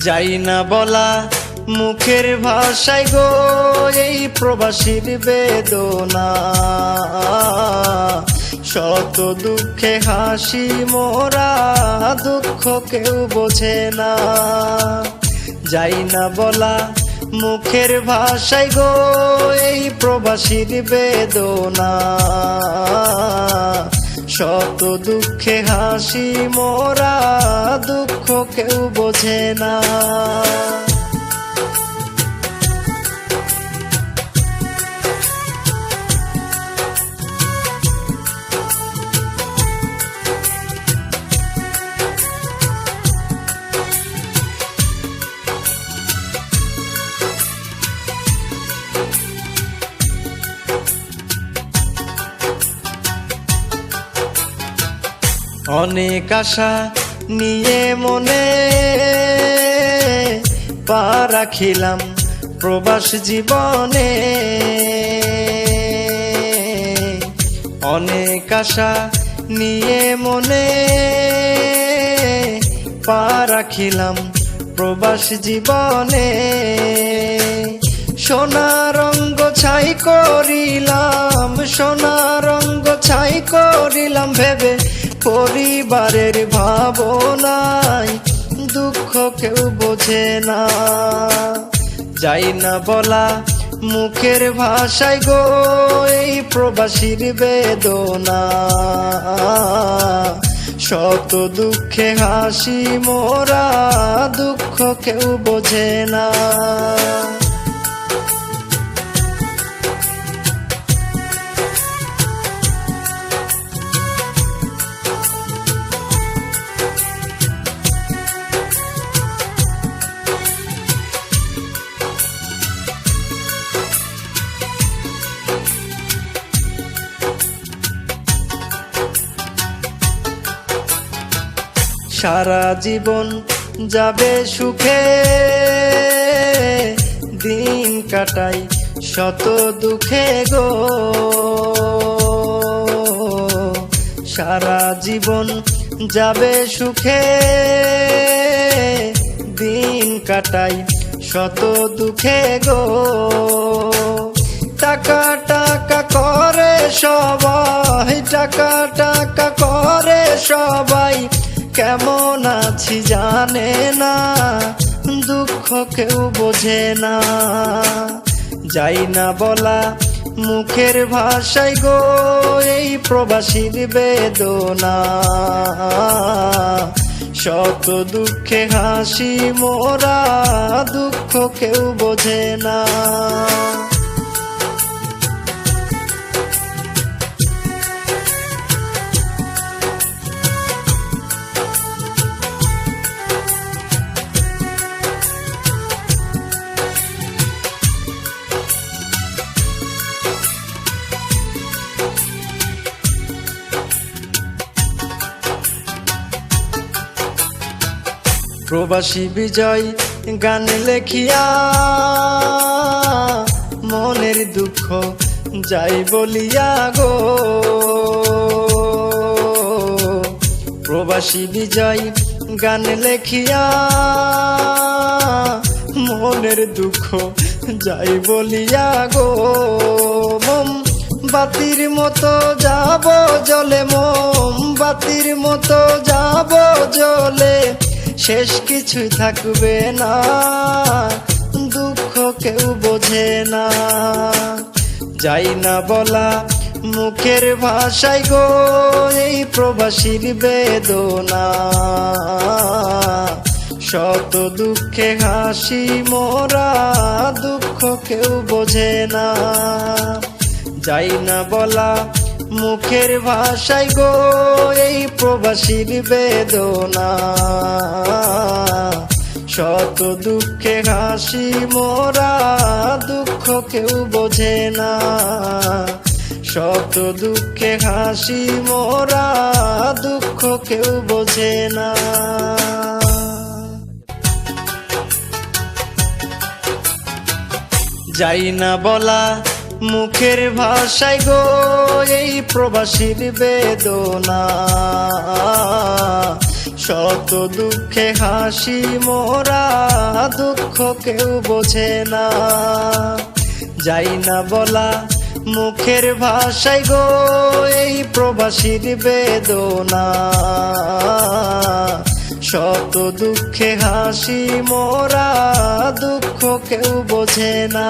যাই না বলা মুখের ভাষায় গো এই প্রবাসীর বেদনা। শত দুঃখে হাসি মোরা, দুঃখ কেউ বোঝে না। যাই না বলা মুখের ভাষায় গো এই প্রবাসীর বেদনা। শত দুঃখে হাসি মোরা, দুঃখ কেউ বোঝে না। অনেক আশা নিয়ে মনে পা রাখিলাম প্রবাস জীবনে। অনেক আশা নিয়ে মনে পা রাখিলাম প্রবাস জীবনে। সোনা রঙ্গ ছাই করিলাম, সোনা রঙ্গ ছাই করিলাম ভেবে পরিবারের ভাবনায়, দুঃখ কেউ বোঝে না। যাই না বলা মুখের ভাষায় গো এই প্রবাসীর বেদনা। শত দুঃখে হাসি মোরা, দুঃখ কেউ বোঝে না। সারা জীবন যাবে সুখে, দিন কাটাই শত দুঃখে গো। সারা জীবন যাবে সুখে, দিন কাটাই শত দুঃখে গো। টাকা টাকা করে সবাই, টাকা টাকা করে সবাই, কেমন আছি জানে না, দুঃখ কেউ বোঝে না। যাই না বলা মুখের ভাষায় গো এই প্রবাসীর বেদনা। শত দুঃখে হাসি মোরা, দুঃখ কেউ বোঝে না। প্রবাসী বিজয় গান লেখিয়া মনের দুঃখ যাই বলিয়া গো। প্রবাসী বিজয় গান লেখিয়া মনের দুঃখ যাই বলিয়া গো। মোমবাতির মতো যাব জলে, মোমবাতির মতো যাব জলে, শেষ কিছুই থাকবে না, দুঃখ কেউ বোঝে না। যাই না বলা মুখের ভাষায় গো এই প্রবাসীর বেদনা। শত দুঃখে হাসি মোরা, দুঃখ কেউ বোঝে না। যাই না বলা মুখের ভাষায় গো এই প্রবাসীর বেদনা। শত দুঃখে হাসি মোরা, দুঃখ কেউ বোঝে না। শত দুঃখে হাসি মোরা, দুঃখ কেউ বোঝে না। যাই না বলা মুখের ভাষায় গো এই প্রবাসীর বেদনা। শত দুঃখে হাসি মোরা, দুঃখ কেউ বোঝে না। যাই না বলা মুখের ভাষায় গো এই প্রবাসীর বেদনা। শত দুঃখে হাসি মোরা, দুঃখ কেউ বোঝে না।